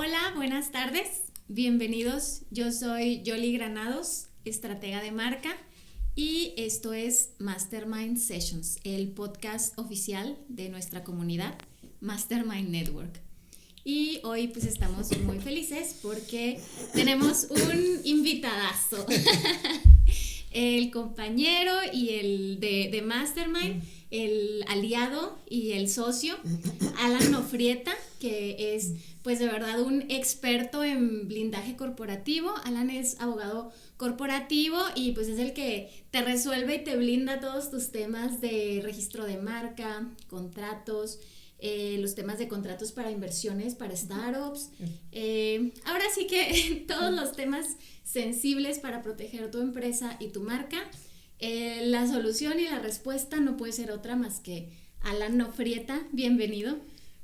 Hola, buenas tardes, bienvenidos. Yo soy Yoli Granados, estratega de marca, y esto es Mastermind Sessions, el podcast oficial de nuestra comunidad Mastermind Network. Y hoy pues estamos muy felices porque tenemos un invitadazo, el compañero y el de Mastermind, el aliado y el socio, Alan Nofrieta, que es pues de verdad un experto en blindaje corporativo. Alan es abogado corporativo y pues es el que te resuelve y te blinda todos tus temas de registro de marca, contratos, los temas de contratos para inversiones, para startups, ahora sí que todos los temas sensibles para proteger tu empresa y tu marca. La solución y la respuesta no puede ser otra más que Alan Nofrieta. Bienvenido.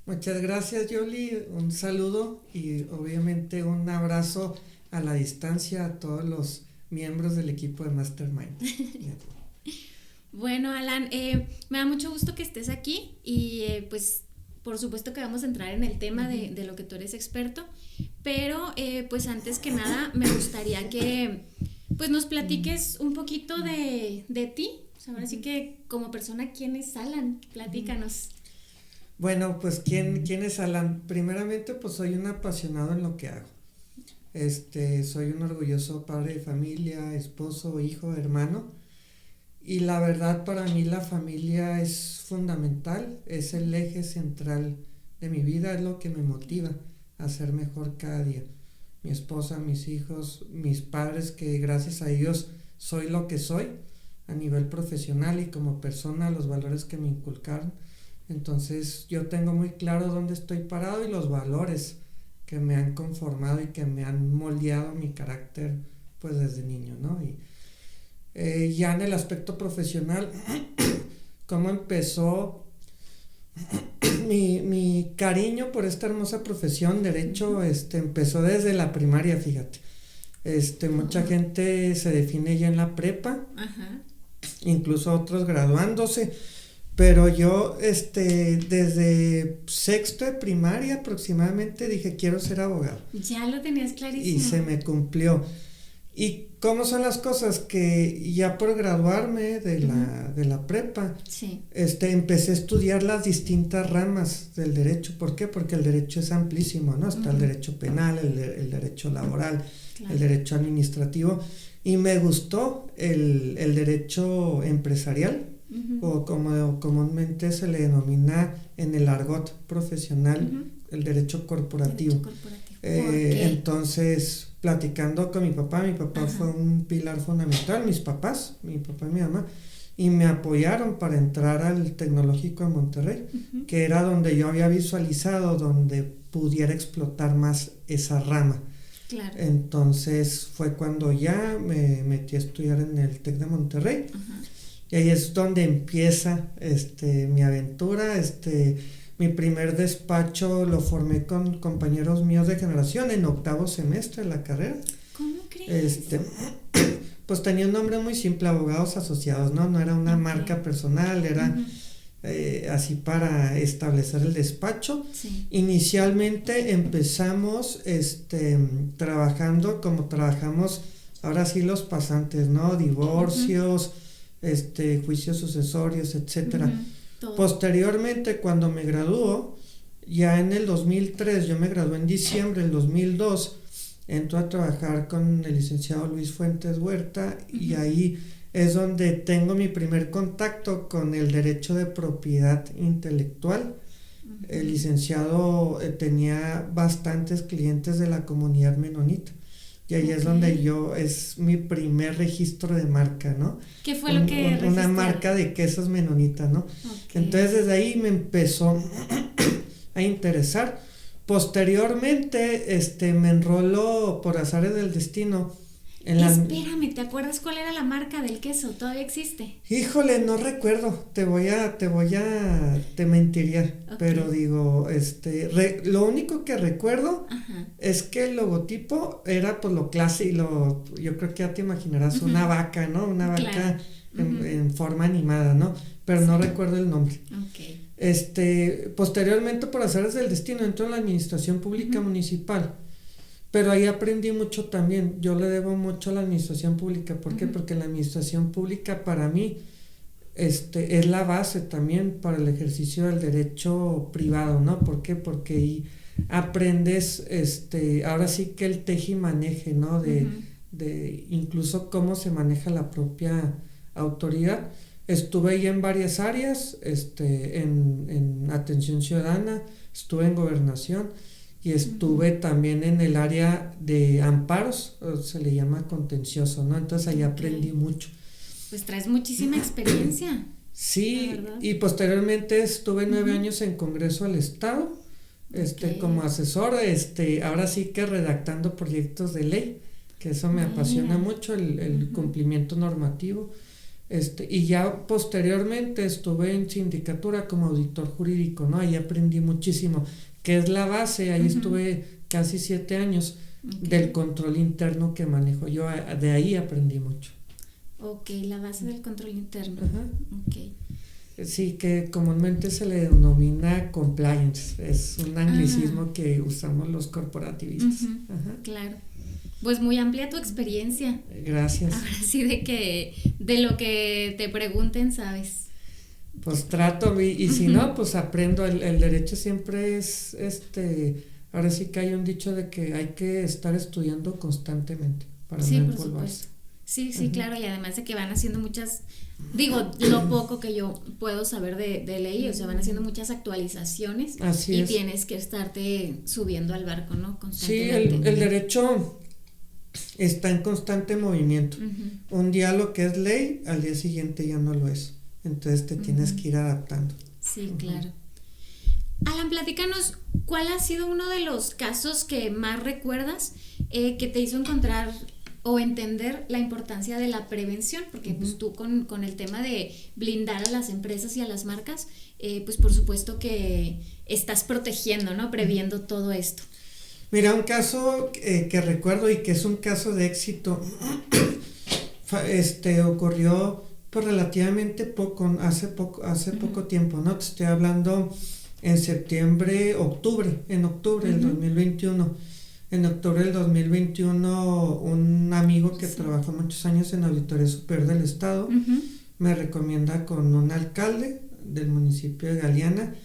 Muchas gracias, Yoli, un saludo y obviamente un abrazo a la distancia a todos los miembros del equipo de Mastermind. Bueno, Alan, me da mucho gusto que estés aquí y pues por supuesto que vamos a entrar en el tema de lo que tú eres experto, pero pues antes que nada me gustaría que pues nos platiques un poquito de ti. O sea, ahora sí que como persona, ¿quién es Alan? Platícanos. Bueno, pues ¿quién es Alan? Primeramente, pues soy un apasionado en lo que hago. Soy un orgulloso padre de familia, esposo, hijo, hermano. Y la verdad, para mí la familia es fundamental, es el eje central de mi vida, es lo que me motiva a ser mejor cada día. Mi esposa, mis hijos, mis padres, que gracias a ellos soy lo que soy a nivel profesional y como persona, los valores que me inculcaron. Entonces yo tengo muy claro dónde estoy parado y los valores que me han conformado y que me han moldeado mi carácter pues desde niño, ¿no? Y ya en el aspecto profesional, cómo empezó mi cariño por esta hermosa profesión, derecho, empezó desde la primaria, fíjate. Mucha gente se define ya en la prepa, incluso otros graduándose, pero yo desde sexto de primaria aproximadamente dije quiero ser abogado. Ya lo tenías clarísimo. Y se me cumplió. ¿Y cómo son las cosas? Que ya por graduarme de la prepa, sí, empecé a estudiar las distintas ramas del derecho. ¿Por qué? Porque el derecho es amplísimo, ¿no? Está el derecho penal, el derecho laboral, claro, el derecho administrativo, y me gustó el derecho empresarial, o como comúnmente se le denomina en el argot profesional, el derecho corporativo. Entonces, platicando con mi papá fue un pilar fundamental, mis papás, mi papá y mi mamá, y me apoyaron para entrar al Tecnológico de Monterrey, que era donde yo había visualizado, donde pudiera explotar más esa rama. Claro. Entonces fue cuando ya me metí a estudiar en el TEC de Monterrey, y ahí es donde empieza mi aventura. Mi primer despacho lo formé con compañeros míos de generación en octavo semestre de la carrera. ¿Cómo crees? Pues tenía un nombre muy simple, Abogados Asociados, ¿no? No era una marca personal, era así para establecer el despacho. Sí. Inicialmente empezamos trabajando como trabajamos ahora sí los pasantes, ¿no? Divorcios, juicios sucesorios, etcétera. Posteriormente, cuando me graduó, ya en el 2003, yo me gradué en diciembre del 2002, entro a trabajar con el licenciado Luis Fuentes Huerta, y ahí es donde tengo mi primer contacto con el derecho de propiedad intelectual. El licenciado tenía bastantes clientes de la comunidad menonita. Y ahí es donde es mi primer registro de marca, ¿no? ¿Qué fue lo que registraron? Una marca de quesos menonita, ¿no? Entonces desde ahí me empezó a interesar. Posteriormente, me enroló por azares del destino. Espérame, ¿te acuerdas cuál era la marca del queso? ¿Todavía existe? Híjole, no recuerdo, te mentiría, pero digo, lo único que recuerdo es que el logotipo era pues lo clásico, yo creo que ya te imaginarás una vaca, ¿no? Una vaca en forma animada, ¿no? Pero no recuerdo el nombre. Posteriormente, por azares del destino, entró en la administración pública municipal. Pero ahí aprendí mucho también. Yo le debo mucho a la administración pública. ¿Por qué? Porque la administración pública para mí es la base también para el ejercicio del derecho privado, ¿no? ¿Por qué? Porque ahí aprendes, ahora sí que el tejimaneje, ¿no? De incluso cómo se maneja la propia autoridad. Estuve ahí en varias áreas, en atención ciudadana, estuve en gobernación y estuve también en el área de amparos, se le llama contencioso, ¿no? Entonces ahí aprendí mucho. Pues traes muchísima experiencia. Sí, y posteriormente estuve 9 años en Congreso del Estado, como asesor, ahora sí que redactando proyectos de ley, que eso me apasiona mucho, el cumplimiento normativo. Y ya posteriormente estuve en sindicatura como auditor jurídico, ¿no? Ahí aprendí muchísimo, que es la base, ahí estuve casi 7 años del control interno que manejo yo, de ahí aprendí mucho. Ok, la base del control interno. Okay. Sí, que comúnmente se le denomina compliance, es un anglicismo que usamos los corporativistas. Claro. Pues muy amplia tu experiencia. Gracias. Ahora sí de lo que te pregunten, sabes. Pues trato y si no, pues aprendo. El derecho siempre es, ahora sí que hay un dicho de que hay que estar estudiando constantemente para no empolvarse. Sí, claro, y además de que van haciendo muchas, lo poco que yo puedo saber de ley, o sea, van haciendo muchas actualizaciones. Así es. Tienes que estarte subiendo al barco, ¿no? Constantemente. Sí, el derecho está en constante movimiento. Un día lo que es ley, al día siguiente ya no lo es. Entonces te tienes que ir adaptando. Sí, claro. Alan, platícanos, ¿cuál ha sido uno de los casos que más recuerdas que te hizo encontrar o entender la importancia de la prevención? Porque pues tú con el tema de blindar a las empresas y a las marcas, pues por supuesto que estás protegiendo, ¿no? Previendo todo esto. Mira, un caso que recuerdo y que es un caso de éxito, ocurrió pues relativamente poco, hace poco tiempo, ¿no? Te estoy hablando en octubre del 2021. En octubre del 2021, un amigo que trabajó muchos años en Auditoría Superior del Estado me recomienda con un alcalde del municipio de Galeana.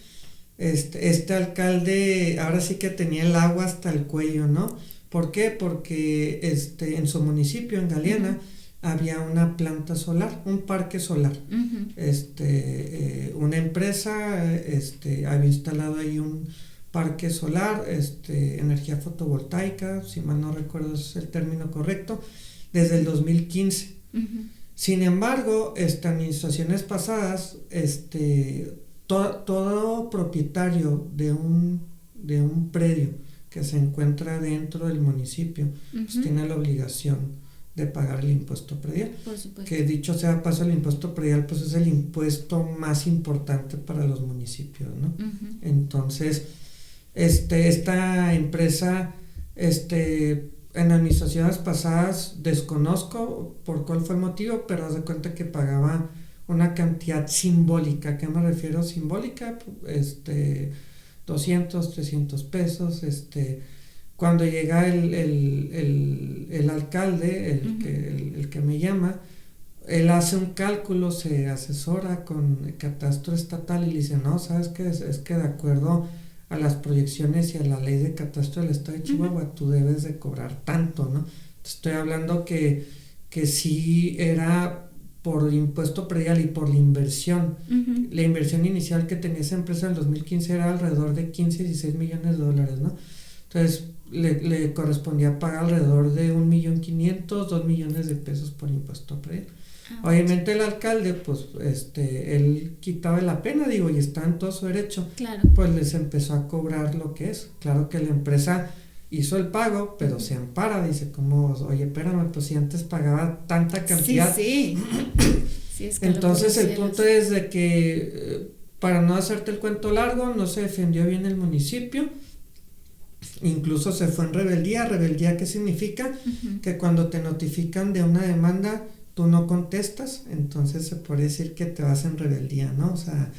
Este alcalde ahora sí que tenía el agua hasta el cuello, ¿no? ¿Por qué? Porque en su municipio, en Galeana, había una planta solar, un parque solar. Una empresa había instalado ahí un parque solar, energía fotovoltaica, si mal no recuerdo es el término correcto, desde el 2015. Sin embargo, administraciones pasadas, todo propietario de un predio que se encuentra dentro del municipio pues tiene la obligación de pagar el impuesto predial. Por supuesto. Que dicho sea paso, el impuesto predial pues es el impuesto más importante para los municipios, ¿no? Entonces, esta empresa, en administraciones pasadas desconozco por cuál fue el motivo, pero haz de cuenta que pagaba una cantidad simbólica. ¿A qué me refiero simbólica? 200, 300 pesos. Cuando llega el alcalde, el que me llama, él hace un cálculo, se asesora con el catastro estatal y le dice, no, ¿sabes qué? Es que de acuerdo a las proyecciones y a la ley de catastro del estado de Chihuahua, tú debes de cobrar tanto, ¿no? Estoy hablando que sí era por impuesto predial y por la inversión. La inversión inicial que tenía esa empresa en el 2015 era alrededor de 15, 16 millones de dólares, ¿no? Entonces le correspondía pagar alrededor de 1.500.000, 2 millones de pesos por impuesto predial. Obviamente el alcalde, pues, él quitaba la pena, y está en todo su derecho. Claro. Pues les empezó a cobrar lo que es. Claro que la empresa hizo el pago, pero se ampara, dice, como, oye, espérame, pues si antes pagaba tanta cantidad. Sí. Sí, es que entonces el punto es de que, para no hacerte el cuento largo, no se defendió bien el municipio, incluso se fue en rebeldía. ¿Rebeldía qué significa? Que cuando te notifican de una demanda, tú no contestas, entonces se puede decir que te vas en rebeldía, ¿no? O sea,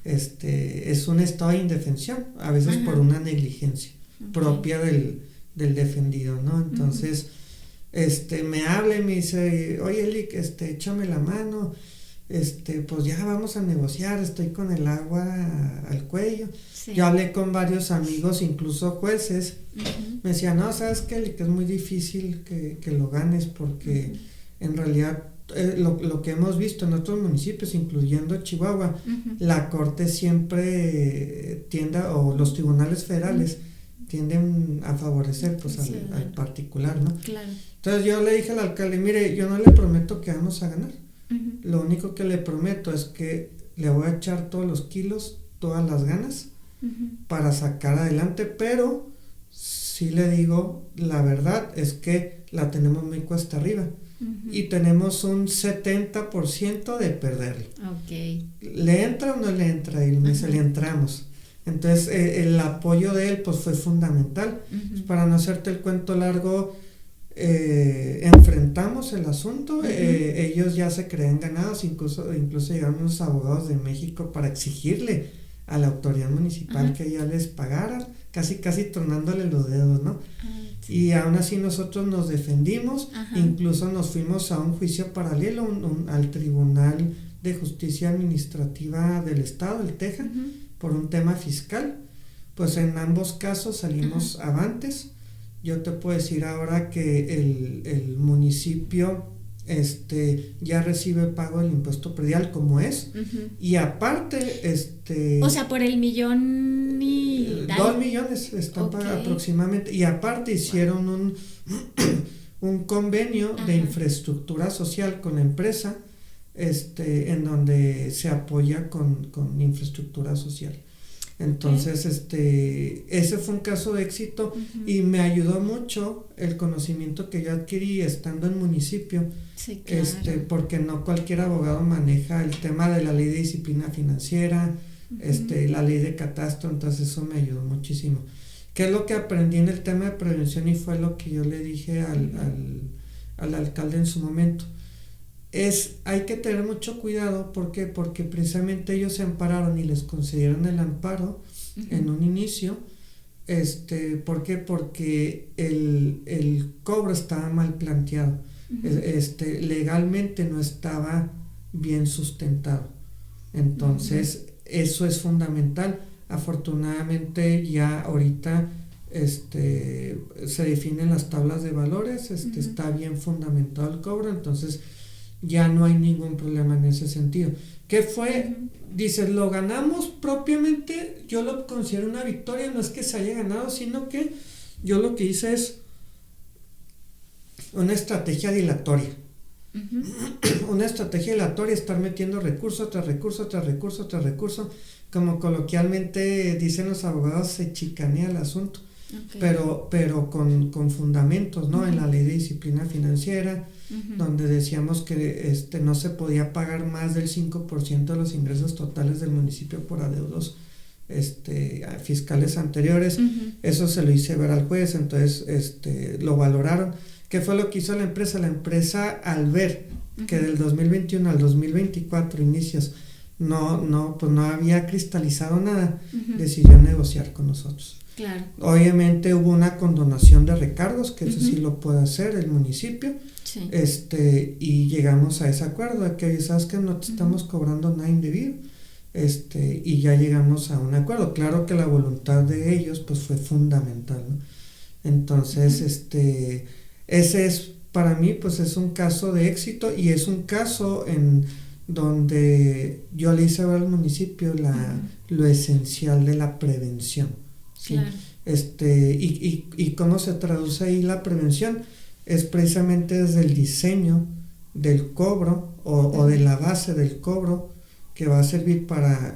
es un estado de indefensión, a veces por una negligencia propia del defendido, ¿no? Entonces, me habla y me dice, oye, Eli, échame la mano, pues ya vamos a negociar, estoy con el agua al cuello. Sí. Yo hablé con varios amigos, incluso jueces, me decían, no, ¿sabes qué, Eli? Que es muy difícil que lo ganes porque en realidad lo que hemos visto en otros municipios, incluyendo Chihuahua, la corte siempre tiende, o los tribunales federales tienden a favorecer pues al particular, ¿no? Claro. Entonces yo le dije al alcalde, mire, yo no le prometo que vamos a ganar, lo único que le prometo es que le voy a echar todos los kilos, todas las ganas para sacar adelante, pero sí le digo, la verdad es que la tenemos muy cuesta arriba. Y tenemos un 70% de perderlo. Okay. ¿Le entra o no le entra? Y me dice, le entramos. Entonces el apoyo de él pues fue fundamental. Pues, para no hacerte el cuento largo, enfrentamos el asunto. Ellos ya se creen ganados, incluso llegaron unos abogados de México para exigirle a la autoridad municipal que ya les pagara, casi tronándole los dedos, ¿no? Sí. Y aún así nosotros nos defendimos, incluso nos fuimos a un juicio paralelo al Tribunal de Justicia Administrativa del Estado, el TEJA, por un tema fiscal. Pues en ambos casos salimos avantes. Yo te puedo decir ahora que el municipio ya recibe pago del impuesto predial como es, y aparte o sea, por el millón y 2 millones están pagados aproximadamente, y aparte hicieron un convenio de infraestructura social con la empresa, en donde se apoya con infraestructura social. Entonces, ese fue un caso de éxito, y me ayudó mucho el conocimiento que yo adquirí estando en municipio, sí, claro. Porque no cualquier abogado maneja el tema de la ley de disciplina financiera, la ley de catastro, entonces eso me ayudó muchísimo. ¿Qué es lo que aprendí en el tema de prevención? Y fue lo que yo le dije al alcalde en su momento. Hay que tener mucho cuidado, ¿por qué? Porque precisamente ellos se ampararon y les concedieron el amparo en un inicio. ¿Por qué? Porque el cobro estaba mal planteado, legalmente no estaba bien sustentado. Entonces eso es fundamental. Afortunadamente ya ahorita se definen las tablas de valores, está bien fundamentado el cobro, entonces ya no hay ningún problema en ese sentido. ¿Qué fue? Dices, lo ganamos propiamente, yo lo considero una victoria, no es que se haya ganado, sino que yo lo que hice es una estrategia dilatoria. Una estrategia dilatoria, estar metiendo recurso tras recurso, tras recurso, tras recurso, como coloquialmente dicen los abogados, se chicanea el asunto, pero con fundamentos, ¿no? En la ley de disciplina financiera, donde decíamos que no se podía pagar más del 5% de los ingresos totales del municipio por adeudos fiscales anteriores. Eso se lo hice ver al juez, entonces lo valoraron. ¿Qué fue lo que hizo la empresa? La empresa, al ver que del 2021 al 2024 inicios pues no había cristalizado nada, decidió negociar con nosotros. Claro. Obviamente hubo una condonación de recargos, que eso sí lo puede hacer el municipio, sí. Y llegamos a ese acuerdo de que, sabes que no te estamos cobrando nada indebido, y ya llegamos a un acuerdo. Claro que la voluntad de ellos pues fue fundamental, ¿no? Entonces ese es, para mí, pues es un caso de éxito, y es un caso en donde yo le hice ver al municipio lo esencial de la prevención, ¿sí? Claro. Y cómo se traduce ahí la prevención, es precisamente desde el diseño del cobro o de la base del cobro, que va a servir para,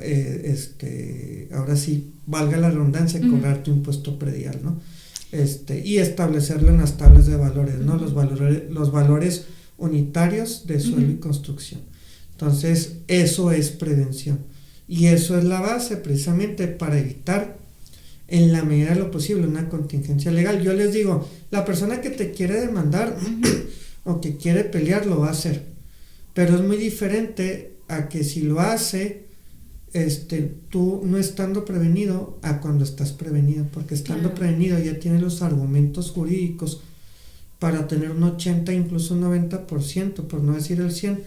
ahora sí, valga la redundancia, cobrar tu impuesto predial, ¿no? Y establecerlo en las tablas de valores, ¿no? Los valores unitarios de suelo y construcción. Entonces, eso es prevención. Y eso es la base precisamente para evitar, en la medida de lo posible, una contingencia legal. Yo les digo, la persona que te quiere demandar o que quiere pelear lo va a hacer, pero es muy diferente a que si lo hace tú no estando prevenido a cuando estás prevenido, porque estando prevenido ya tienes los argumentos jurídicos para tener un 80, incluso un 90%, por no decir el 100%,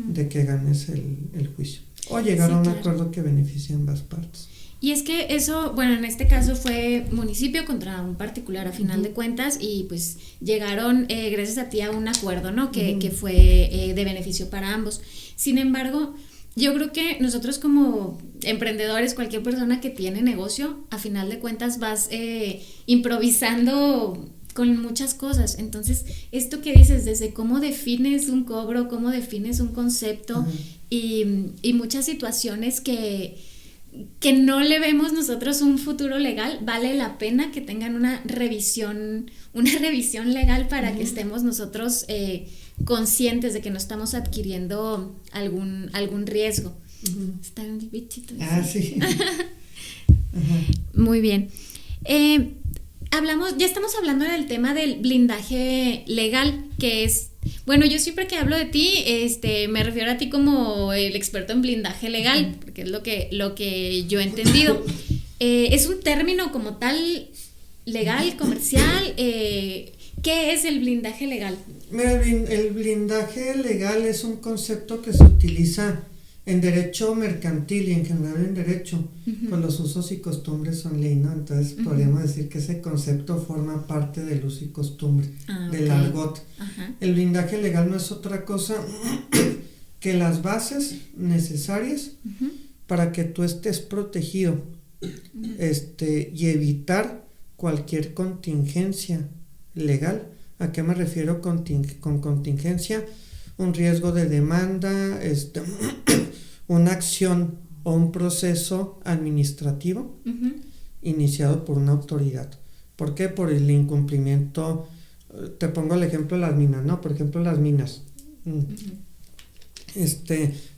de que ganes el juicio. O llegar a un acuerdo que beneficie a ambas partes. Y es que eso, bueno, en este caso fue municipio contra un particular a final de cuentas, y pues llegaron, gracias a ti, a un acuerdo, ¿no? Que fue de beneficio para ambos. Sin embargo, yo creo que nosotros como emprendedores, cualquier persona que tiene negocio, a final de cuentas vas improvisando con muchas cosas. Entonces, esto que dices, desde cómo defines un cobro, cómo defines un concepto, y muchas situaciones que no le vemos nosotros un futuro legal, vale la pena que tengan una revisión legal para que estemos nosotros conscientes de que no estamos adquiriendo algún riesgo. Está un bichito. Sí. Muy bien. Ya estamos hablando del tema del blindaje legal, que es, bueno, yo siempre que hablo de ti, me refiero a ti como el experto en blindaje legal, porque es lo que yo he entendido. Es un término como tal legal, comercial. ¿Qué es el blindaje legal? Mira, el blindaje legal es un concepto que se utiliza en derecho mercantil y en general en derecho, pues los usos y costumbres son ley, ¿no? Entonces podríamos decir que ese concepto forma parte del uso y costumbre, del argot. El blindaje legal no es otra cosa que las bases necesarias para que tú estés protegido y evitar cualquier contingencia legal. ¿A qué me refiero con contingencia? Un riesgo de demanda, una acción o un proceso administrativo iniciado por una autoridad. ¿Por qué? Por el incumplimiento. Te pongo el ejemplo de las minas, ¿no? Por ejemplo, las minas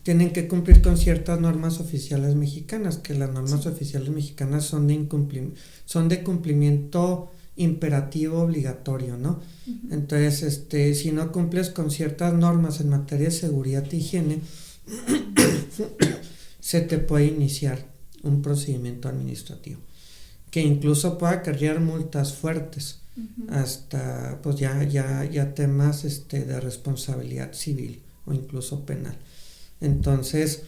tienen que cumplir con ciertas normas oficiales mexicanas, que las normas oficiales mexicanas son de cumplimiento imperativo obligatorio, ¿no? Entonces, si no cumples con ciertas normas en materia de seguridad e higiene, se te puede iniciar un procedimiento administrativo que incluso puede acarrear multas fuertes, hasta pues ya temas de responsabilidad civil o incluso penal. Entonces,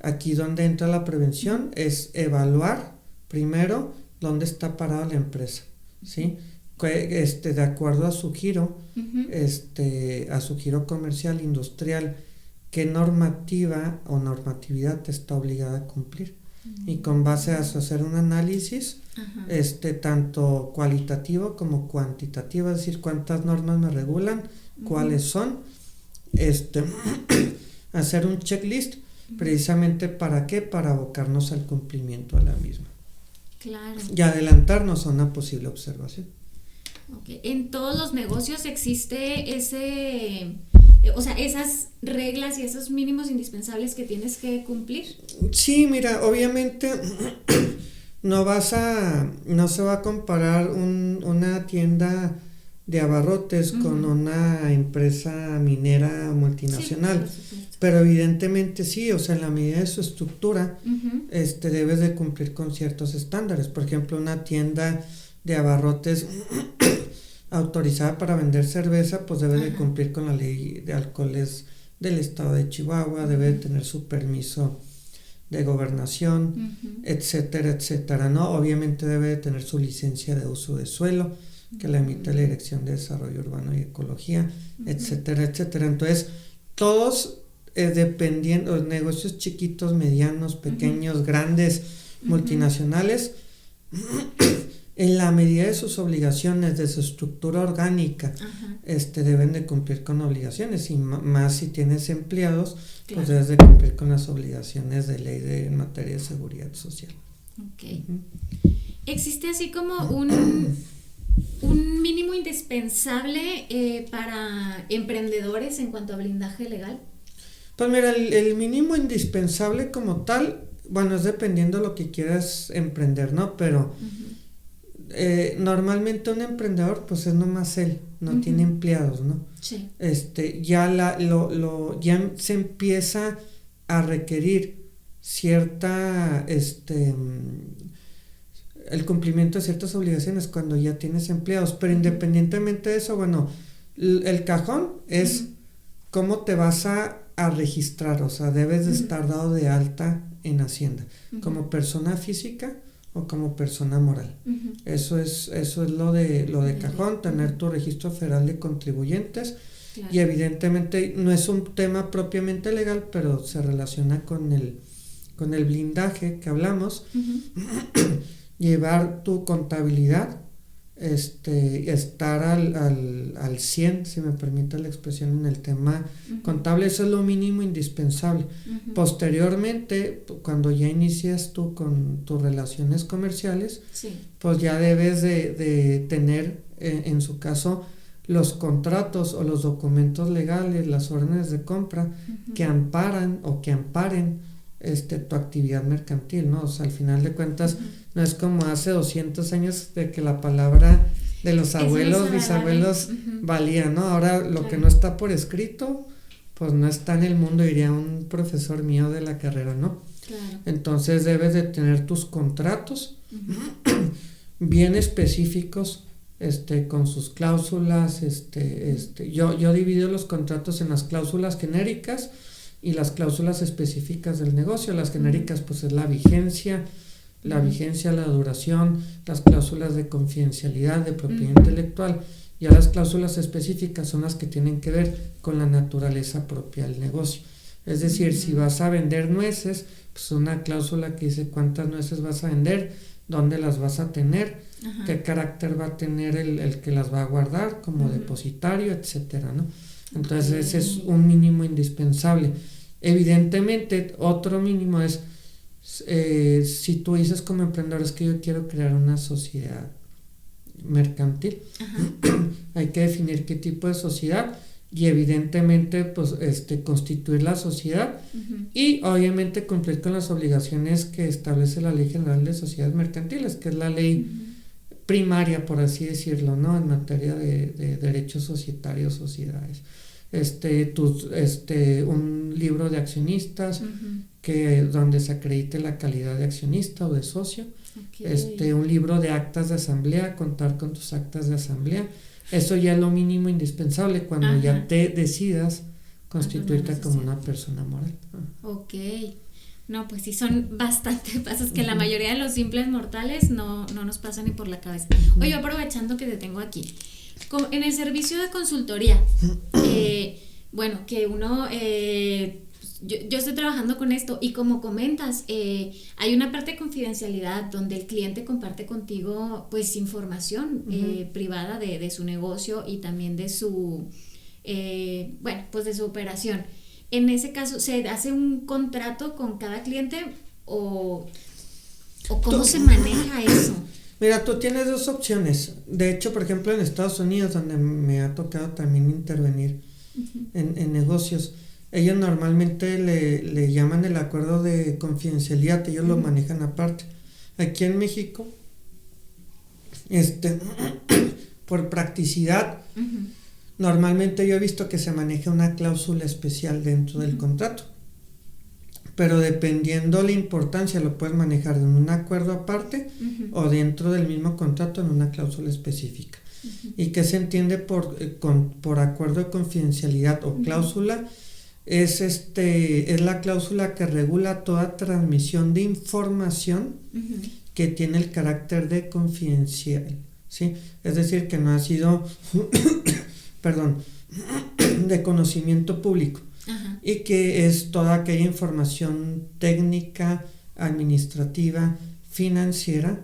aquí donde entra la prevención es evaluar primero dónde está parada la empresa, ¿sí? De acuerdo a su giro, a su giro comercial, industrial, qué normativa o normatividad está obligada a cumplir, y con base a eso hacer un análisis tanto cualitativo como cuantitativo, es decir, cuántas normas me regulan, cuáles son, hacer un checklist precisamente ¿para qué? Para abocarnos al cumplimiento de la misma. Claro. Y adelantarnos a una posible observación. Okay. En todos los negocios existe esas reglas y esos mínimos indispensables que tienes que cumplir. Sí, mira, obviamente no se va a comparar una tienda de abarrotes con una empresa minera multinacional, pero evidentemente sí, o sea, en la medida de su estructura, debes de cumplir con ciertos estándares. Por ejemplo, una tienda de abarrotes autorizada para vender cerveza, pues debe de cumplir con la ley de alcoholes del estado de Chihuahua, debe de tener su permiso de gobernación, etcétera, etcétera, ¿no? Obviamente debe de tener su licencia de uso de suelo, que la emite la Dirección de Desarrollo Urbano y Ecología, etcétera, etcétera. Entonces, todos dependiendo, negocios chiquitos, medianos, pequeños, grandes, multinacionales, en la medida de sus obligaciones, de su estructura orgánica, deben de cumplir con obligaciones, y más si tienes empleados, pues debes de cumplir con las obligaciones de ley en materia de seguridad social. Okay. ¿Existe así como un mínimo indispensable para emprendedores en cuanto a blindaje legal? Pues mira, el mínimo indispensable como tal, bueno, es dependiendo de lo que quieras emprender, ¿no? Pero normalmente un emprendedor pues es nomás él, no tiene empleados, ¿no? Sí. Ya se empieza a requerir cierta, el cumplimiento de ciertas obligaciones cuando ya tienes empleados, pero independientemente de eso, bueno, el cajón es cómo te vas a registrar, o sea, debes de estar dado de alta en Hacienda, como persona física o como persona moral. Eso es lo de cajón, tener tu registro federal de contribuyentes. Claro. Y evidentemente no es un tema propiamente legal, pero se relaciona con el blindaje que hablamos. Llevar tu contabilidad, estar al 100, si me permite la expresión, en el tema contable. Eso es lo mínimo indispensable. Posteriormente, cuando ya inicias tú con tus relaciones comerciales, pues ya debes de tener, en su caso, los contratos o los documentos legales, las órdenes de compra que amparan o que amparen tu actividad mercantil, ¿no? O sea, al final de cuentas no es como hace 200 años de que la palabra de los abuelos, bisabuelos valía, ¿no? Ahora lo que no está por escrito, pues no está en el mundo, diría un profesor mío de la carrera, ¿no? Claro. Entonces debes de tener tus contratos bien específicos, con sus cláusulas, yo divido los contratos en las cláusulas genéricas y las cláusulas específicas del negocio. Las genéricas pues es la vigencia, la duración, las cláusulas de confidencialidad, de propiedad intelectual. Ya las cláusulas específicas son las que tienen que ver con la naturaleza propia del negocio. Es decir, si vas a vender nueces, pues una cláusula que dice cuántas nueces vas a vender, dónde las vas a tener, qué carácter va a tener el que las va a guardar como depositario, etcétera, ¿no? Entonces ese es un mínimo indispensable. Evidentemente otro mínimo es si tú dices como emprendedor es que yo quiero crear una sociedad mercantil, hay que definir qué tipo de sociedad y evidentemente pues constituir la sociedad y obviamente cumplir con las obligaciones que establece la Ley General de Sociedades Mercantiles, que es la ley primaria, por así decirlo, ¿no? En materia de derechos societarios, sociedades. Un libro de accionistas donde se acredite la calidad de accionista o de socio. Un libro de actas de asamblea, contar con tus actas de asamblea. Eso ya es lo mínimo indispensable cuando ya te decidas constituirte como una persona moral. Ok. No, pues sí, son bastantes pasos que la mayoría de los simples mortales no nos pasan ni por la cabeza. Oye, aprovechando que te tengo aquí, en el servicio de consultoría, bueno, que uno, yo estoy trabajando con esto y como comentas, hay una parte de confidencialidad donde el cliente comparte contigo pues información privada de su negocio y también de su, pues de su operación. En ese caso, ¿se hace un contrato con cada cliente o cómo se maneja eso? Mira, tú tienes dos opciones. De hecho, por ejemplo, en Estados Unidos, donde me ha tocado también intervenir en negocios, ellos normalmente le llaman el acuerdo de confidencialidad, ellos lo manejan aparte. Aquí en México, por practicidad, normalmente yo he visto que se maneja una cláusula especial dentro del contrato, pero dependiendo la importancia lo puedes manejar en un acuerdo aparte o dentro del mismo contrato en una cláusula específica. ¿Y qué se entiende por acuerdo de confidencialidad o cláusula? Es la cláusula que regula toda transmisión de información que tiene el carácter de confidencial, ¿sí? Es decir, que no ha sido de conocimiento público y que es toda aquella información técnica, administrativa, financiera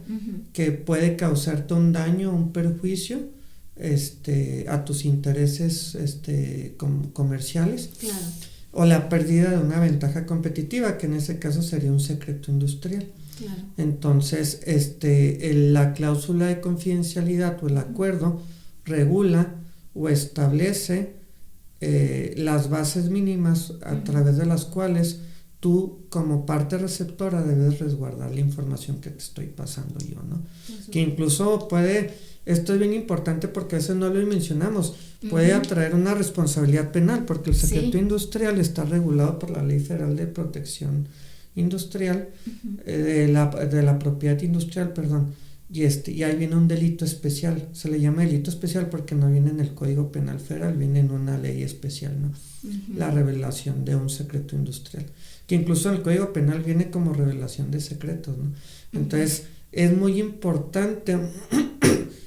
que puede causarte un daño o un perjuicio a tus intereses comerciales. Claro. O la pérdida de una ventaja competitiva, que en ese caso sería un secreto industrial. Claro. Entonces, la cláusula de confidencialidad o el acuerdo regula o establece las bases mínimas a través de las cuales tú como parte receptora debes resguardar la información que te estoy pasando yo, ¿no? Que incluso esto es bien importante porque a veces no lo mencionamos, puede atraer una responsabilidad penal porque el secreto industrial está regulado por la Ley Federal de Protección industrial, de la propiedad industrial, perdón, y ahí viene un delito especial, se le llama delito especial porque no viene en el Código Penal Federal, viene en una ley especial, ¿no? La revelación de un secreto industrial, que incluso en el Código Penal viene como revelación de secretos, ¿no? Entonces, es muy importante,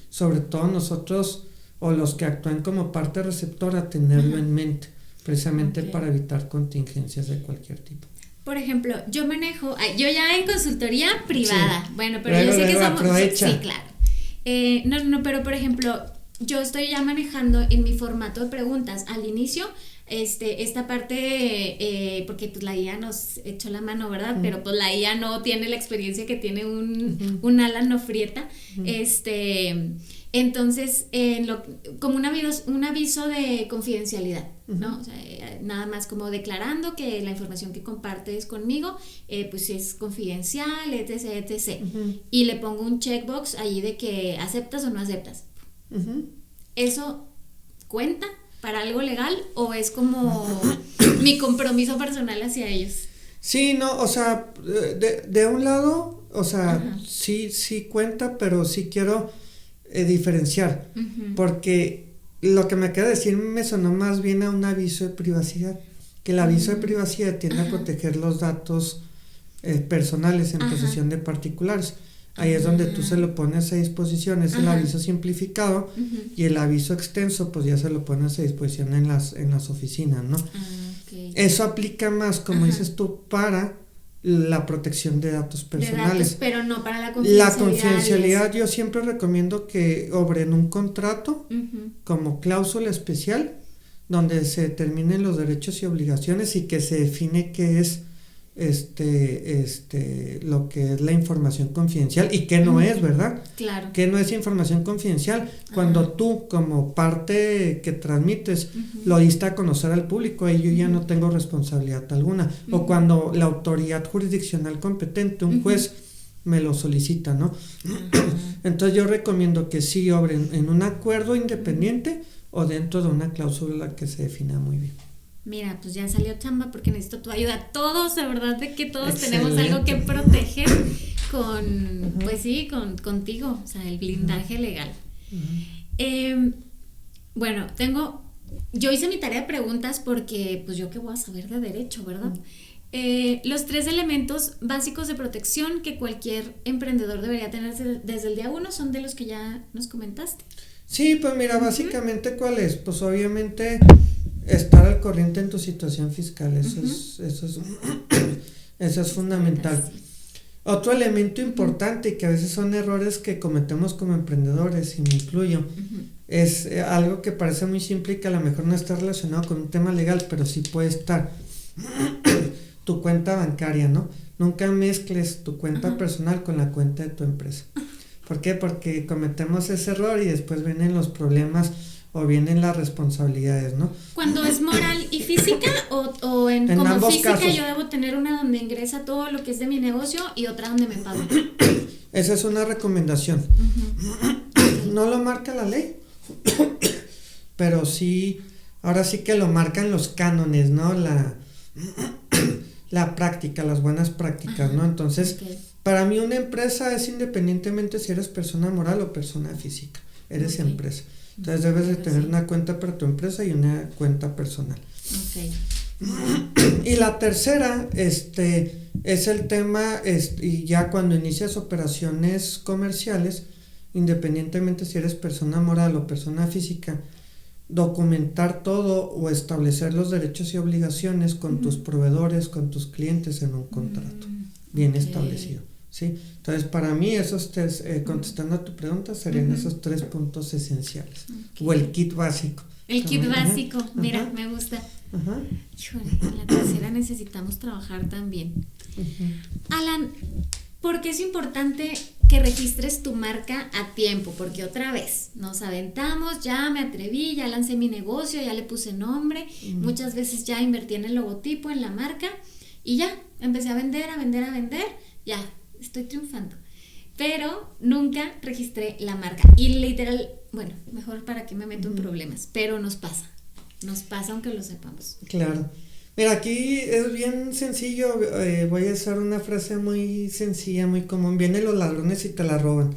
sobre todo nosotros o los que actúan como parte receptora, tenerlo en mente, precisamente para evitar contingencias de cualquier tipo. Por ejemplo, yo yo ya en consultoría privada, Sí. bueno, pero yo sé que somos... Aprovecha. Sí, claro. Pero por ejemplo, yo estoy ya manejando en mi formato de preguntas al inicio, esta parte, porque pues la IA nos echó la mano, ¿verdad? Pero pues la IA no tiene la experiencia que tiene un Alan Ofrieta, entonces, como un aviso de confidencialidad, ¿no? O sea, nada más como declarando que la información que compartes conmigo, pues es confidencial, etc, etc. Y le pongo un checkbox ahí de que aceptas o no aceptas. ¿Eso cuenta para algo legal o es como mi compromiso personal hacia ellos? Sí, no, o sea, de un lado, o sea, sí cuenta, pero sí quiero diferenciar, porque lo que me acaba de decir me sonó más bien a un aviso de privacidad, que el aviso de privacidad tiende a proteger los datos personales en posesión de particulares. Ahí es donde tú se lo pones a disposición, es el aviso simplificado, y el aviso extenso pues ya se lo pones a disposición en las oficinas, ¿no? Eso aplica más, como dices tú, para la protección de datos personales. De datos, pero no para la confidencialidad. La confidencialidad yo siempre recomiendo que obren un contrato como cláusula especial donde se determinen los derechos y obligaciones y que se define qué es lo que es la información confidencial y qué no es, ¿verdad? Claro. Que no es información confidencial. Cuando tú como parte que transmites lo diste a conocer al público, ahí yo ya no tengo responsabilidad alguna. O cuando la autoridad jurisdiccional competente, un juez, me lo solicita, ¿no? Entonces yo recomiendo que sí obren en un acuerdo independiente o dentro de una cláusula que se defina muy bien. Mira, pues ya salió chamba porque necesito tu ayuda. Todos, de verdad, de que todos tenemos algo que proteger contigo, o sea, el blindaje legal. Bueno, yo hice mi tarea de preguntas porque, pues yo qué voy a saber de derecho, ¿verdad? Los 3 elementos básicos de protección que cualquier emprendedor debería tener desde el día 1 son de los que ya nos comentaste. Sí, pues mira, básicamente, ¿cuál es? Pues obviamente estar al corriente en tu situación fiscal, eso es fundamental. Otro elemento importante y que a veces son errores que cometemos como emprendedores, y me incluyo, es algo que parece muy simple y que a lo mejor no está relacionado con un tema legal, pero sí puede estar. Tu cuenta bancaria, ¿no? Nunca mezcles tu cuenta personal con la cuenta de tu empresa. ¿Por qué? Porque cometemos ese error y después vienen los problemas o vienen las responsabilidades, ¿no? Cuando es moral y física o como ambos física casos. yo debo tener una donde ingresa todo lo que es de mi negocio y otra donde me pagan. Esa es una recomendación. No lo marca la ley, pero sí, ahora sí que lo marcan los cánones, ¿no? La práctica, las buenas prácticas, ¿no? Entonces, para mí una empresa es independientemente si eres persona moral o persona física, eres empresa. Entonces debes de tener una cuenta para tu empresa y una cuenta personal. Y la tercera, es el tema, y ya cuando inicias operaciones comerciales, independientemente si eres persona moral o persona física, documentar todo o establecer los derechos y obligaciones con tus proveedores, con tus clientes en un contrato bien establecido, ¿sí? Entonces para mí esos tres, contestando a tu pregunta, serían esos 3 puntos esenciales, o el kit básico. El kit básico, mira, me gusta. Híjole, en la tercera necesitamos trabajar también. Alan, ¿por qué es importante que registres tu marca a tiempo? Porque otra vez nos aventamos, ya me atreví, ya lancé mi negocio, ya le puse nombre, muchas veces ya invertí en el logotipo, en la marca y ya, empecé a vender, ya, estoy triunfando. Pero nunca registré la marca y literal, bueno, mejor para qué me meto en problemas, pero nos pasa aunque lo sepamos. Claro. Mira, aquí es bien sencillo, voy a usar una frase muy sencilla, muy común. Vienen los ladrones y te la roban.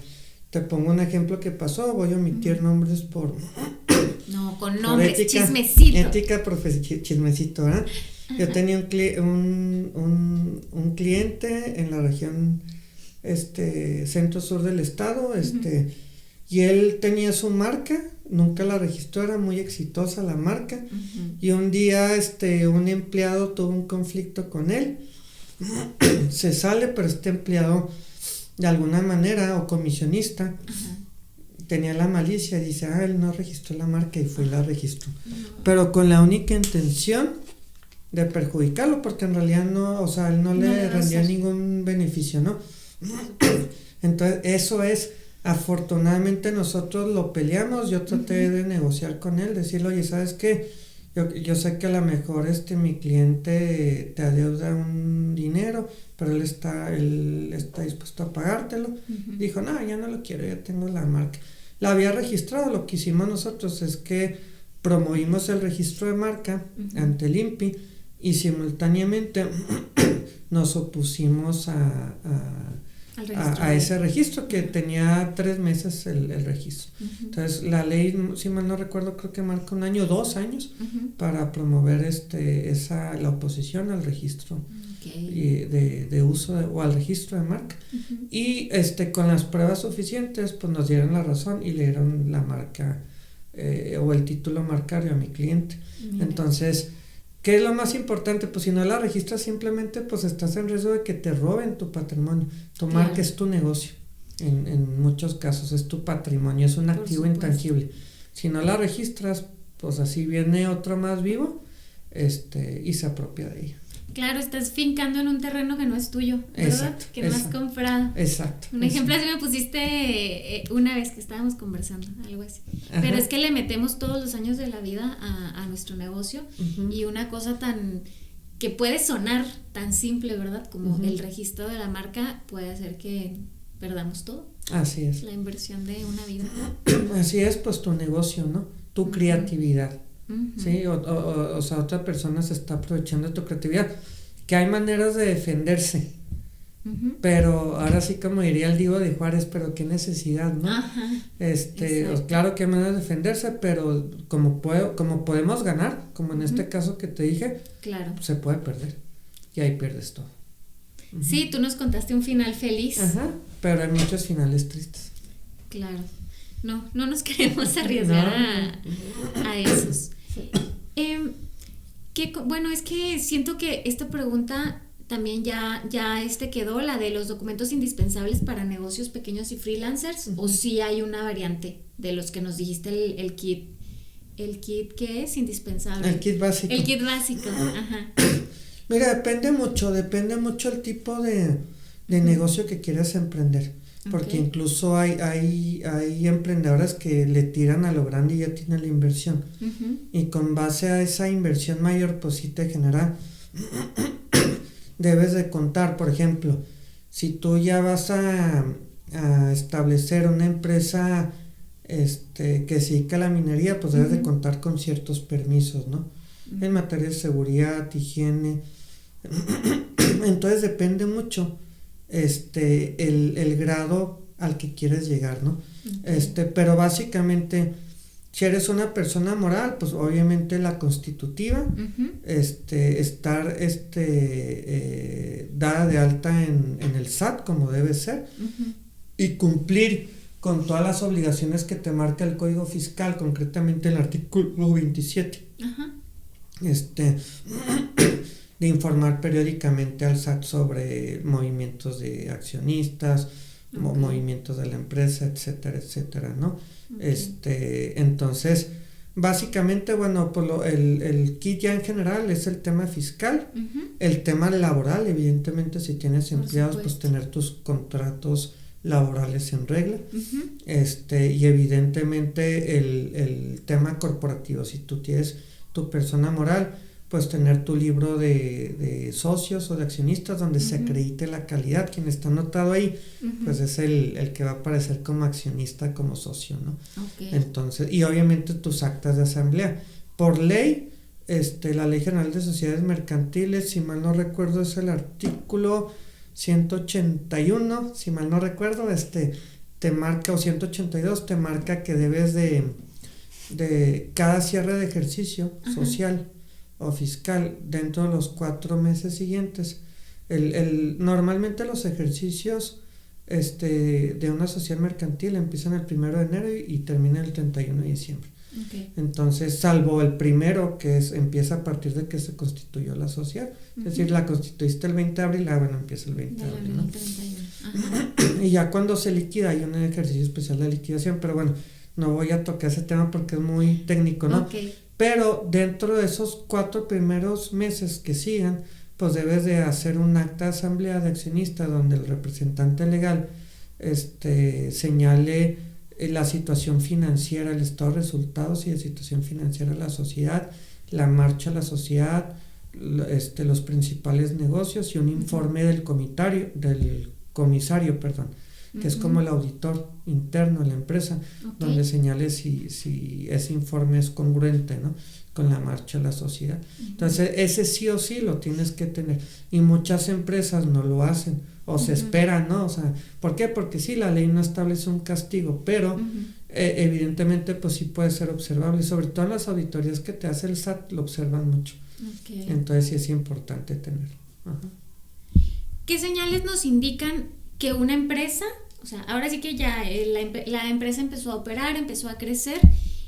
Te pongo un ejemplo que pasó, voy a omitir nombres por... No, con nombres, ética, chismecito. Ética, chismecito, ¿verdad? Yo tenía un cliente en la región centro-sur del estado, y él tenía su marca, nunca la registró, era muy exitosa la marca, y un día un empleado tuvo un conflicto con él, se sale, pero este empleado de alguna manera, o comisionista, tenía la malicia, dice, él no registró la marca, y fue y la registró, pero con la única intención de perjudicarlo, porque en realidad no, o sea, él no le rendía ningún beneficio, ¿no? Entonces, eso es, afortunadamente nosotros lo peleamos, yo traté de negociar con él, decirle, oye, ¿sabes qué? Yo sé que a lo mejor mi cliente te adeuda un dinero, pero él está dispuesto a pagártelo. Dijo, no, ya no lo quiero, ya tengo la marca. La había registrado, lo que hicimos nosotros es que promovimos el registro de marca ante el INPI y simultáneamente nos opusimos a ese registro que tenía 3 meses el registro. Entonces la ley, si mal no recuerdo, creo que marca 1 año, 2 años para promover la oposición al registro y de uso o al registro de marca. Y con las pruebas suficientes pues nos dieron la razón y le dieron la marca o el título marcario a mi cliente. Entonces, ¿qué es lo más importante? Pues si no la registras, simplemente pues estás en riesgo de que te roben tu patrimonio. Tu marca es tu negocio, en muchos casos es tu patrimonio, es un activo intangible. Si no la registras, pues así viene otro más vivo y se apropia de ella. Claro, estás fincando en un terreno que no es tuyo, ¿verdad? Exacto, que no has comprado. Exacto. Un ejemplo así me pusiste una vez que estábamos conversando, algo así. Ajá. Pero es que le metemos todos los años de la vida a nuestro negocio y una cosa tan que puede sonar tan simple, ¿verdad? Como el registro de la marca puede hacer que perdamos todo. Así es. La inversión de una vida. Así es, pues tu negocio, ¿no? Tu creatividad. Sí, o sea, otra persona se está aprovechando de tu creatividad, que hay maneras de defenderse, pero ahora sí, como diría el Divo de Juárez, pero qué necesidad, ¿no? Claro que hay maneras de defenderse, pero como podemos ganar, como en este caso que te dije, claro, se puede perder, y ahí pierdes todo. Sí, tú nos contaste un final feliz. Pero hay muchos finales tristes. Claro, no nos queremos arriesgar a esos. Bueno, es que siento que esta pregunta también ya quedó, la de los documentos indispensables para negocios pequeños y freelancers, o si hay una variante de los que nos dijiste, el kit. ¿El kit qué es indispensable? El kit básico. El kit básico, ajá. Mira, depende mucho el tipo de negocio que quieras emprender. Porque incluso hay emprendedoras que le tiran a lo grande y ya tienen la inversión. Y con base a esa inversión mayor, pues sí te genera, debes de contar, por ejemplo, si tú ya vas a establecer una empresa que se dedica a la minería, pues debes de contar con ciertos permisos, ¿no? En materia de seguridad, higiene. Entonces depende mucho el grado al que quieres llegar, ¿no? Pero básicamente, si eres una persona moral, pues obviamente la constitutiva, estar dada de alta en el SAT como debe ser, y cumplir con todas las obligaciones que te marca el Código Fiscal, concretamente el artículo 27. De informar periódicamente al SAT sobre movimientos de accionistas, movimientos de la empresa, etcétera, etcétera, ¿no? Entonces, básicamente, bueno, pues el kit ya en general es el tema fiscal, el tema laboral, evidentemente, si tienes empleados, pues tener tus contratos laborales en regla, y evidentemente el tema corporativo, si tú tienes tu persona moral, pues tener tu libro de socios o de accionistas donde se acredite la calidad. Quien está anotado ahí, pues es el que va a aparecer como accionista, como socio, ¿no? Entonces, y obviamente tus actas de asamblea. Por ley, la Ley General de Sociedades Mercantiles, si mal no recuerdo es el artículo 181, si mal no recuerdo, te marca, o 182, te marca que debes de cada cierre de ejercicio social o fiscal dentro de los 4 meses siguientes. Normalmente los ejercicios de una sociedad mercantil empiezan el 1 de enero y terminan el 31 de diciembre. Okay. Entonces, salvo el primero, que empieza a partir de que se constituyó la sociedad, es decir, la constituiste el 20 de abril, bueno, empieza el 20 de abril, ¿no? Y ya cuando se liquida hay un ejercicio especial de liquidación, pero bueno, no voy a tocar ese tema porque es muy técnico, ¿no? Okay. Pero dentro de esos 4 primeros meses que sigan, pues debes de hacer un acta de asamblea de accionistas donde el representante legal señale la situación financiera, el estado de resultados y de situación financiera de la sociedad, la marcha de la sociedad, los principales negocios y un informe del comisario, que es como el auditor interno de la empresa, donde señale si ese informe es congruente, ¿no?, con la marcha de la sociedad. Entonces ese sí o sí lo tienes que tener, y muchas empresas no lo hacen o se esperan, ¿no? O sea, ¿por qué? Porque sí, la ley no establece un castigo, pero evidentemente pues sí puede ser observable, sobre todo en las auditorías que te hace el SAT lo observan mucho. Entonces sí es importante tenerlo. ¿Qué señales nos indican que una empresa, o sea, ahora sí que ya la empresa empezó a operar, empezó a crecer,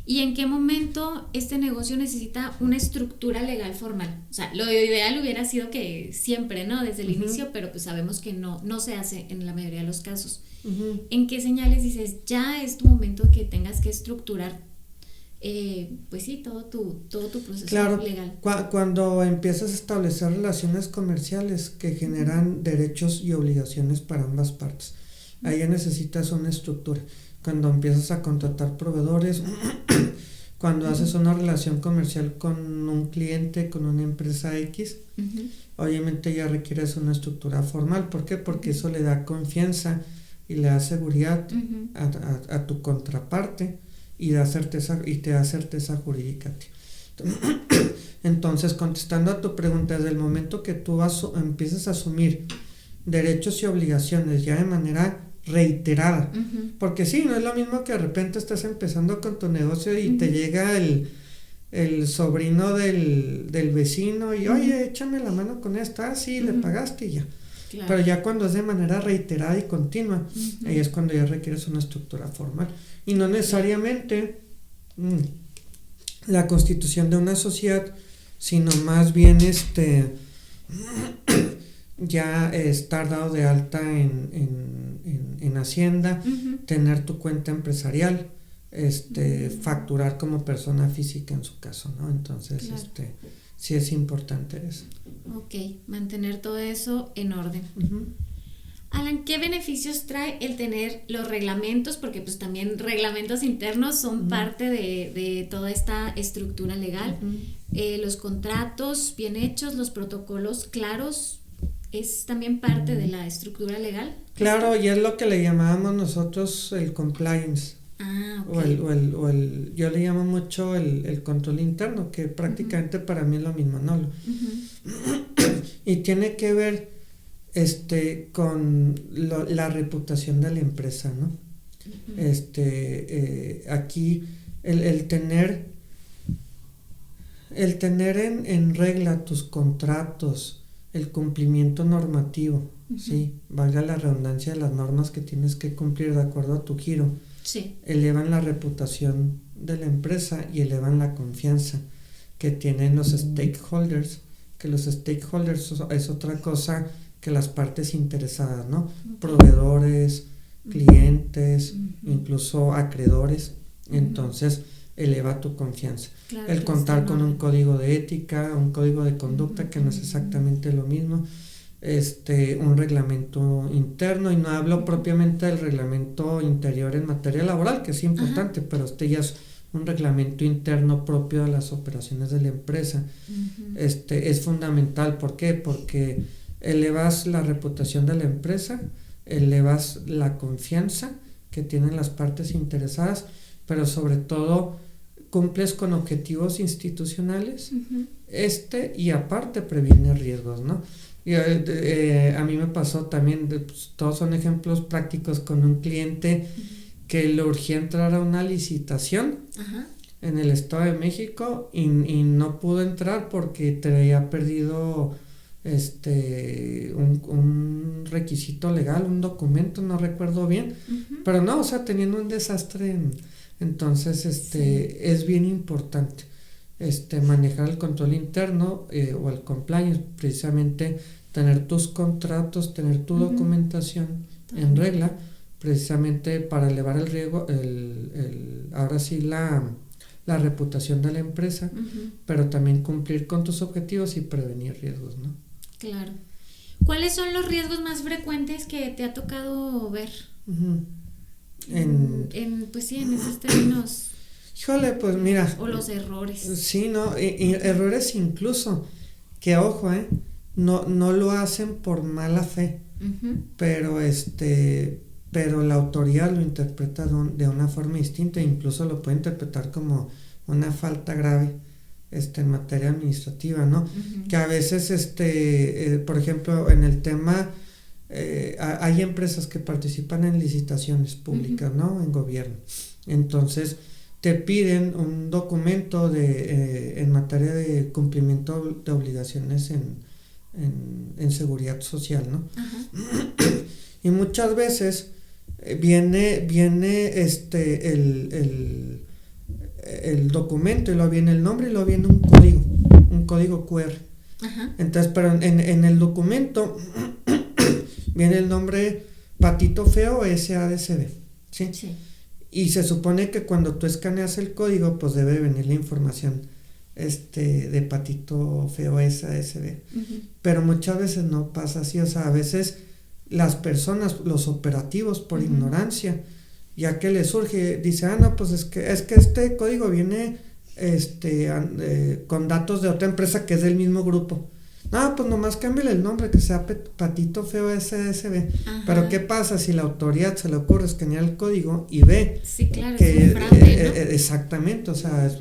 y en qué momento este negocio necesita una estructura legal formal? O sea, lo ideal hubiera sido que siempre, ¿no?, desde el inicio, pero pues sabemos que no se hace en la mayoría de los casos. ¿En qué señales dices, ya es tu momento que tengas que estructurar, pues sí, todo tu proceso legal? Cuando empiezas a establecer relaciones comerciales que generan derechos y obligaciones para ambas partes, ahí ya necesitas una estructura. Cuando empiezas a contratar proveedores, cuando haces una relación comercial con un cliente, con una empresa X, obviamente ya requieres una estructura formal. ¿Por qué? Porque eso le da confianza y le da seguridad a tu contraparte y te da certeza jurídica a ti. Entonces, contestando a tu pregunta, desde el momento que tú empiezas a asumir derechos y obligaciones ya de manera reiterada, porque sí, no es lo mismo que de repente estás empezando con tu negocio y te llega el sobrino del vecino y oye, échame la mano con esta, sí, le pagaste y ya. Claro. Pero ya cuando es de manera reiterada y continua, ahí es cuando ya requieres una estructura formal, y no necesariamente la constitución de una sociedad, sino más bien ya estar dado de alta en Hacienda, tener tu cuenta empresarial, facturar como persona física en su caso, ¿no? Entonces, claro, sí es importante eso. Ok, mantener todo eso en orden. Alan, ¿qué beneficios trae el tener los reglamentos? Porque pues también reglamentos internos son parte de toda esta estructura legal. Los contratos bien hechos, los protocolos claros, ¿es también parte de la estructura legal? Claro, y es lo que le llamábamos nosotros el compliance. Okay. O el yo le llamo mucho el control interno, que prácticamente para mí es lo mismo, ¿no? Y tiene que ver con la reputación de la empresa, ¿no? Aquí el tener en regla tus contratos, el cumplimiento normativo, ¿sí? Valga la redundancia de las normas que tienes que cumplir de acuerdo a tu giro, sí, elevan la reputación de la empresa y elevan la confianza que tienen los stakeholders, que los stakeholders es otra cosa que las partes interesadas, ¿no? Proveedores, clientes, incluso acreedores. Entonces eleva tu confianza. Claro, el contar con un código de ética, un código de conducta, que no es exactamente lo mismo, un reglamento interno, y no hablo propiamente del reglamento interior en materia laboral, que es importante, pero ya es un reglamento interno propio de las operaciones de la empresa. Es fundamental. ¿Por qué? Porque elevas la reputación de la empresa, elevas la confianza que tienen las partes interesadas, pero sobre todo cumples con objetivos institucionales, y aparte previene riesgos, ¿no? Y, a mí me pasó también, pues, todos son ejemplos prácticos con un cliente que le urgía entrar a una licitación en el Estado de México y no pudo entrar porque traía perdido un requisito legal, un documento, no recuerdo bien, pero no, o sea, teniendo un desastre entonces es bien importante manejar el control interno o el compliance, precisamente tener tus contratos, tener tu documentación en regla, precisamente para elevar el riesgo, ahora sí la reputación de la empresa, pero también cumplir con tus objetivos y prevenir riesgos, ¿no? Claro. ¿Cuáles son los riesgos más frecuentes que te ha tocado ver? Pues sí, en esos términos. Híjole, pues mira. O los errores. Sí, no, y errores incluso, que ojo, no lo hacen por mala fe, pero pero la autoridad lo interpreta de una forma distinta, incluso lo puede interpretar como una falta grave en materia administrativa, ¿no? Que a veces por ejemplo, en el tema hay empresas que participan en licitaciones públicas, ¿no? En gobierno. Entonces te piden un documento en materia de cumplimiento de obligaciones en seguridad social, ¿no? Y muchas veces viene el documento y luego viene el nombre y luego viene un código QR. Entonces, pero en el documento viene el nombre Patito Feo SADCB, ¿sí? Sí. Y se supone que cuando tú escaneas el código, pues debe venir la información de Patito Feo SADCB. Pero muchas veces no pasa así, o sea, a veces las personas, los operativos por ignorancia, ya que les surge, dice, no, pues es que este código viene con datos de otra empresa que es del mismo grupo. No, pues nomás cámbiale el nombre, que sea Patito Feo SSB. Pero ¿qué pasa si la autoridad se le ocurre escanear el código y ve que es un fraude, ¿no? Exactamente, o sea,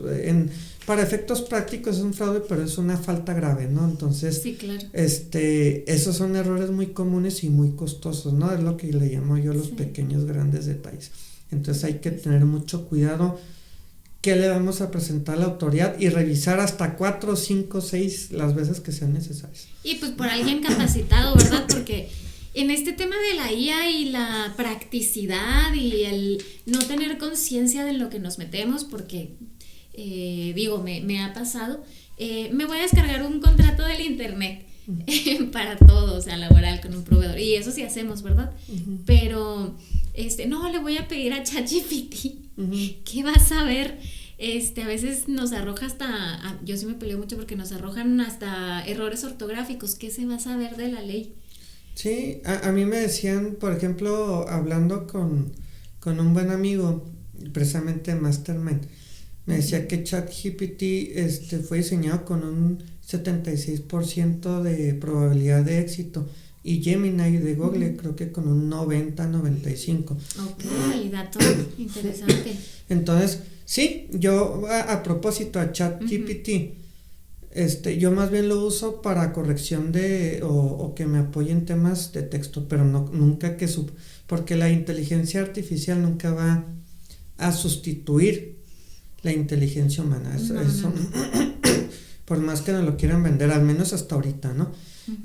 para efectos prácticos es un fraude, pero es una falta grave, ¿no? Entonces, sí, claro. Esos son errores muy comunes y muy costosos, ¿no? Es lo que le llamo yo los pequeños grandes detalles. Entonces hay que tener mucho cuidado qué le vamos a presentar a la autoridad y revisar hasta 4, 5, 6 las veces que sean necesarias. Y pues por alguien capacitado, ¿verdad? Porque en este tema de la IA y la practicidad y el no tener conciencia de lo que nos metemos, porque me ha pasado, me voy a descargar un contrato del internet para todo, o sea, laboral con un proveedor, y eso sí hacemos, ¿verdad? Pero no, le voy a pedir a ChatGPT ¿qué va a saber? A veces nos arroja yo sí me peleo mucho porque nos arrojan hasta errores ortográficos. ¿Qué se va a saber de la ley? Sí, a mí me decían, por ejemplo, hablando con un buen amigo, precisamente Mastermind, me decía que ChatGPT fue diseñado con un 76% de probabilidad de éxito, y Gemini de Google creo que con un 90-95. Ok, dato interesante. Entonces, sí, yo a propósito a ChatGPT, yo más bien lo uso para corrección o que me apoye en temas de texto, pero nunca porque la inteligencia artificial nunca va a sustituir la inteligencia humana. Eso. Por más que nos lo quieran vender, al menos hasta ahorita, ¿no?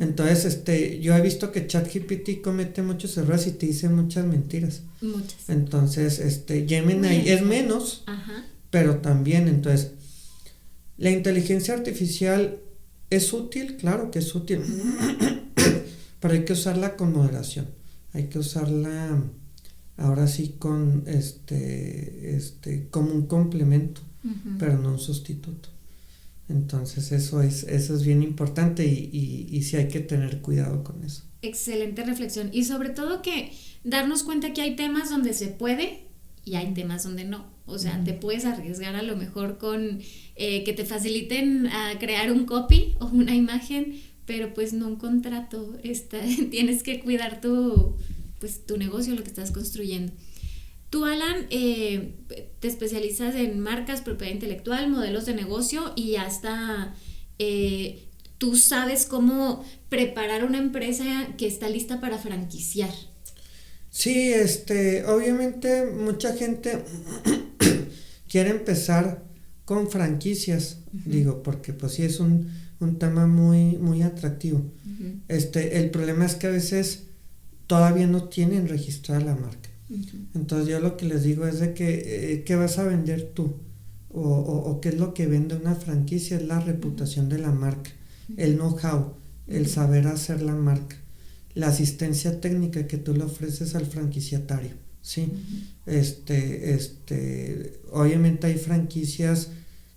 Entonces, yo he visto que ChatGPT comete muchos errores y te dice muchas mentiras. Muchas. Entonces, Gemini es menos, pero también, entonces, la inteligencia artificial es útil, claro que es útil, pero hay que usarla con moderación. Hay que usarla, ahora sí, con como un complemento, pero no un sustituto. Entonces eso es bien importante y sí hay que tener cuidado con eso. Excelente reflexión, y sobre todo que darnos cuenta que hay temas donde se puede y hay temas donde no. O sea, te puedes arriesgar a lo mejor con que te faciliten a crear un copy o una imagen, pero pues no un contrato. Tienes que cuidar tu negocio, lo que estás construyendo. Tú, Alan, te especializas en marcas, propiedad intelectual, modelos de negocio y hasta tú sabes cómo preparar una empresa que está lista para franquiciar. Sí, obviamente mucha gente quiere empezar con franquicias, digo, porque pues sí es un tema muy, muy atractivo. El problema es que a veces todavía no tienen registrada la marca. Entonces yo lo que les digo es de que ¿qué vas a vender tú? O qué es lo que vende una franquicia, es la reputación de la marca, el know-how, el saber hacer la marca, la asistencia técnica que tú le ofreces al franquiciatario, ¿sí? Obviamente hay franquicias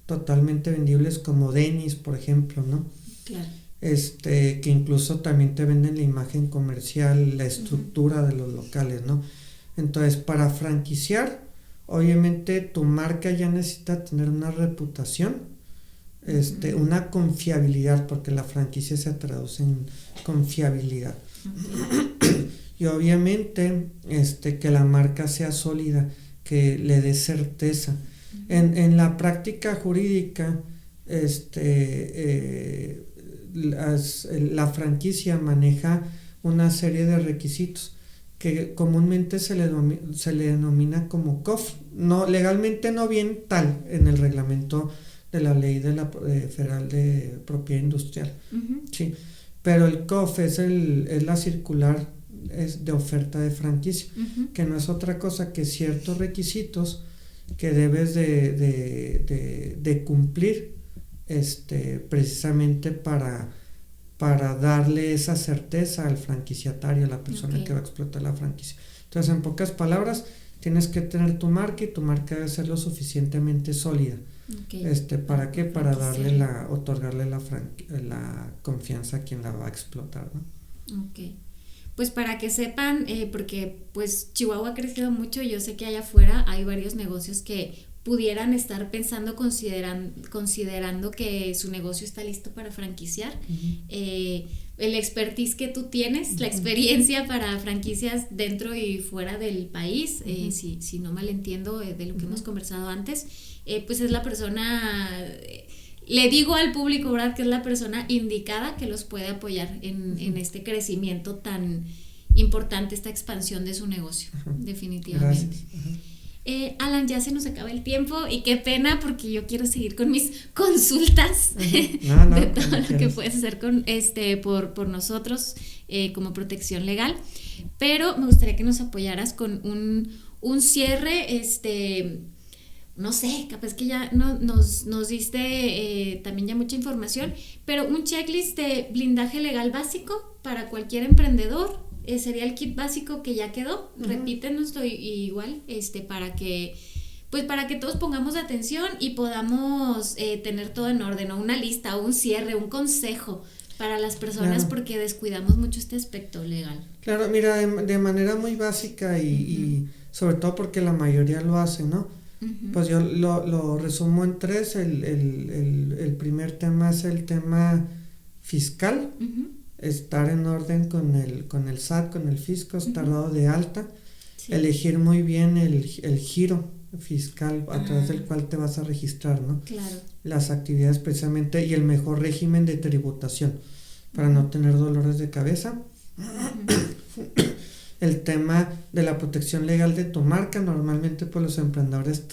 totalmente vendibles como Denny's, por ejemplo, ¿no? Claro. Que incluso también te venden la imagen comercial, la estructura de los locales, ¿no? Entonces, para franquiciar, obviamente tu marca ya necesita tener una reputación, una confiabilidad, porque la franquicia se traduce en confiabilidad. Y obviamente que la marca sea sólida, que le dé certeza. En la práctica jurídica, la franquicia maneja una serie de requisitos que comúnmente se le denomina como COF. No, legalmente no viene tal en el reglamento de la ley de la federal de propiedad industrial, sí, pero el COF es la circular de oferta de franquicia, que no es otra cosa que ciertos requisitos que debes de cumplir precisamente para darle esa certeza al franquiciatario, a la persona que va a explotar la franquicia. Entonces, en pocas palabras, tienes que tener tu marca y tu marca debe ser lo suficientemente sólida. ¿Para qué? Para otorgarle la confianza a quien la va a explotar, ¿no? Ok. Pues para que sepan, porque pues Chihuahua ha crecido mucho y yo sé que allá afuera hay varios negocios que pudieran estar pensando, considerando que su negocio está listo para franquiciar. El expertise que tú tienes, la experiencia para franquicias dentro y fuera del país, si no mal entiendo de lo que hemos conversado antes, pues es la persona, le digo al público, ¿verdad?, que es la persona indicada que los puede apoyar en este crecimiento tan importante, esta expansión de su negocio, definitivamente. Alan, ya se nos acaba el tiempo y qué pena porque yo quiero seguir con mis consultas de todo lo que puedes hacer por nosotros como protección legal, pero me gustaría que nos apoyaras con un cierre, no sé, capaz que ya nos diste también ya mucha información, pero un checklist de blindaje legal básico para cualquier emprendedor. Sería el kit básico que ya quedó. Repítenos igual, para que todos pongamos atención y podamos tener todo en orden, o una lista, o un cierre, un consejo para las personas, porque descuidamos mucho este aspecto legal. Claro, mira, de manera muy básica y sobre todo porque la mayoría lo hace, ¿no? Pues yo lo resumo en 3. El primer tema es el tema fiscal. Estar en orden con el SAT, con el fisco, estar dado de alta, elegir muy bien el giro fiscal a través del cual te vas a registrar, ¿no? Claro. Las actividades precisamente y el mejor régimen de tributación para no tener dolores de cabeza. El tema de la protección legal de tu marca, normalmente pues los emprendedores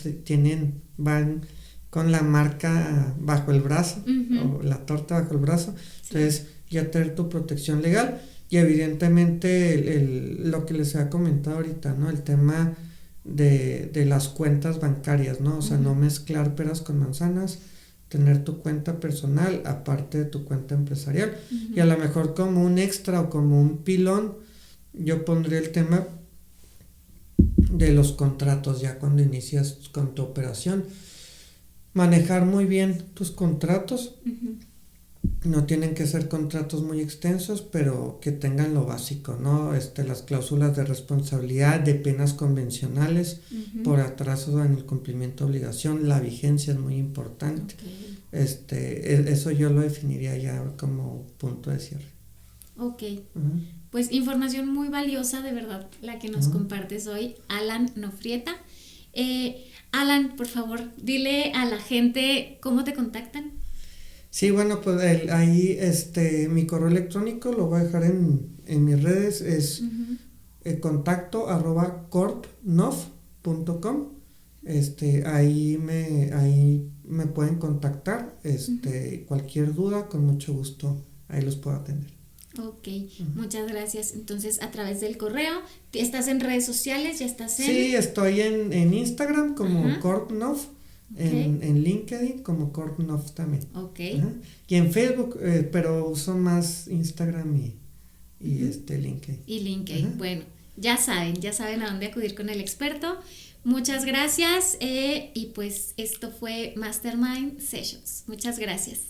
van con la marca bajo el brazo, o la torta bajo el brazo, entonces ya tener tu protección legal y evidentemente lo que les había comentado ahorita, ¿no? El tema de las cuentas bancarias, ¿no? O sea, no mezclar peras con manzanas, tener tu cuenta personal aparte de tu cuenta empresarial. Y a lo mejor como un extra o como un pilón, yo pondría el tema de los contratos ya cuando inicias con tu operación. Manejar muy bien tus contratos. No tienen que ser contratos muy extensos, pero que tengan lo básico, ¿no? Las cláusulas de responsabilidad, de penas convencionales por atraso en el cumplimiento de obligación, la vigencia es muy importante. Eso yo lo definiría ya como punto de cierre. Ok. pues información muy valiosa, de verdad, la que nos compartes hoy, Alan Nofrieta. Alan, por favor, dile a la gente cómo te contactan. Sí, bueno, pues ahí mi correo electrónico lo voy a dejar en mis redes, es contacto@corpnof.com. Ahí me pueden contactar, cualquier duda, con mucho gusto, ahí los puedo atender. Ok, muchas gracias. Entonces, a través del correo, ¿estás en redes sociales? ¿Ya estás en...? Sí, estoy en Instagram como CorpNof, en LinkedIn como CorpNof también. Ok. Y en Facebook, pero uso más Instagram y LinkedIn. Y LinkedIn, bueno, ya saben a dónde acudir con el experto. Muchas gracias y pues esto fue Mastermind Sessions. Muchas gracias.